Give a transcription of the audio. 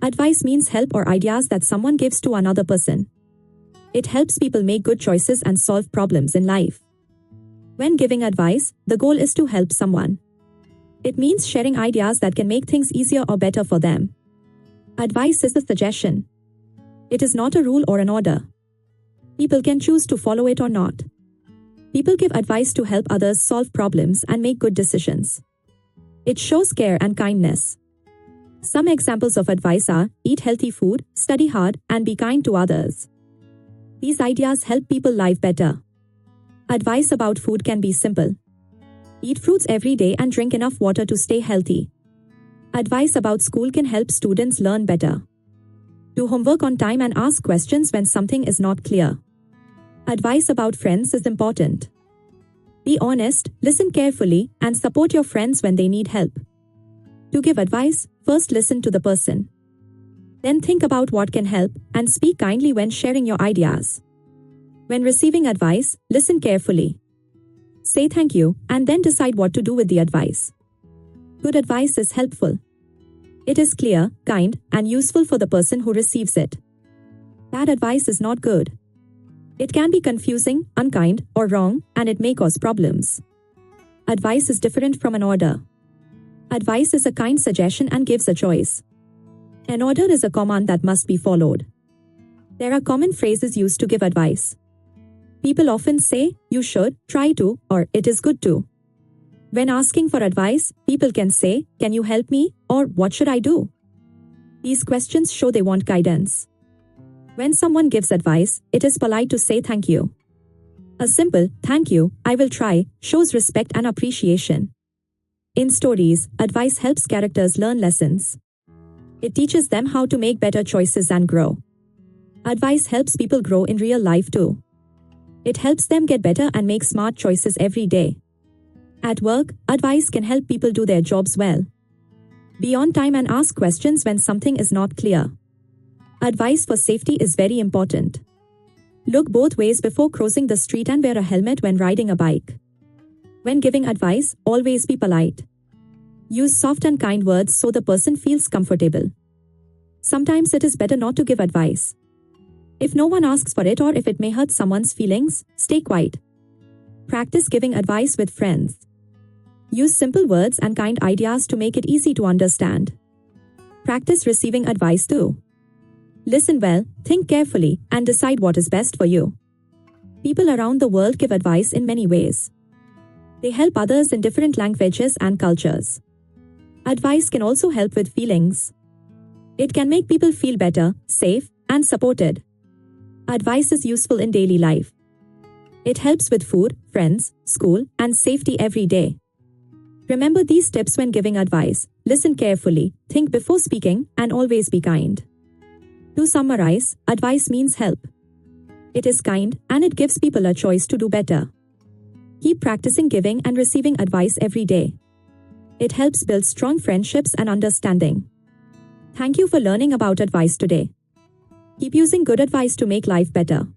Advice means help or ideas that someone gives to another person. It helps people make good choices and solve problems in life. When giving advice, the goal is to help someone. It means sharing ideas that can make things easier or better for them. Advice is a suggestion. It is not a rule or an order. People can choose to follow it or not. People give advice to help others solve problems and make good decisions. It shows care and kindness. Some examples of advice are: eat healthy food, study hard, and be kind to others. These ideas help people live better. Advice about food can be simple. Eat fruits every day and drink enough water to stay healthy. Advice about school can help students learn better. Do homework on time and ask questions when something is not clear. Advice about friends is important. Be honest, listen carefully, and support your friends when they need help. To give advice, first listen to the person. Then think about what can help, and speak kindly when sharing your ideas. When receiving advice, listen carefully. Say thank you, and then decide what to do with the advice. Good advice is helpful. It is clear, kind, and useful for the person who receives it. Bad advice is not good. It can be confusing, unkind, or wrong, and it may cause problems. Advice is different from an order. Advice is a kind suggestion and gives a choice. An order is a command that must be followed. There are common phrases used to give advice. People often say, "You should, try to," or "It is good to." When asking for advice, people can say, "Can you help me?" or "What should I do?" These questions show they want guidance. When someone gives advice, it is polite to say thank you. A simple, "Thank you, I will try," shows respect and appreciation. In stories, advice helps characters learn lessons. It teaches them how to make better choices and grow. Advice helps people grow in real life too. It helps them get better and make smart choices every day. At work, advice can help people do their jobs well. Be on time and ask questions when something is not clear. Advice for safety is very important. Look both ways before crossing the street and wear a helmet when riding a bike. When giving advice, always be polite. Use soft and kind words so the person feels comfortable. Sometimes it is better not to give advice. If no one asks for it or if it may hurt someone's feelings, stay quiet. Practice giving advice with friends. Use simple words and kind ideas to make it easy to understand. Practice receiving advice too. Listen well, think carefully, and decide what is best for you. People around the world give advice in many ways. They help others in different languages and cultures. Advice can also help with feelings. It can make people feel better, safe, and supported. Advice is useful in daily life. It helps with food, friends, school, and safety every day. Remember these tips when giving advice. Listen carefully, think before speaking, and always be kind. To summarize, advice means help. It is kind, and it gives people a choice to do better. Keep practicing giving and receiving advice every day. It helps build strong friendships and understanding. Thank you for learning about advice today. Keep using good advice to make life better.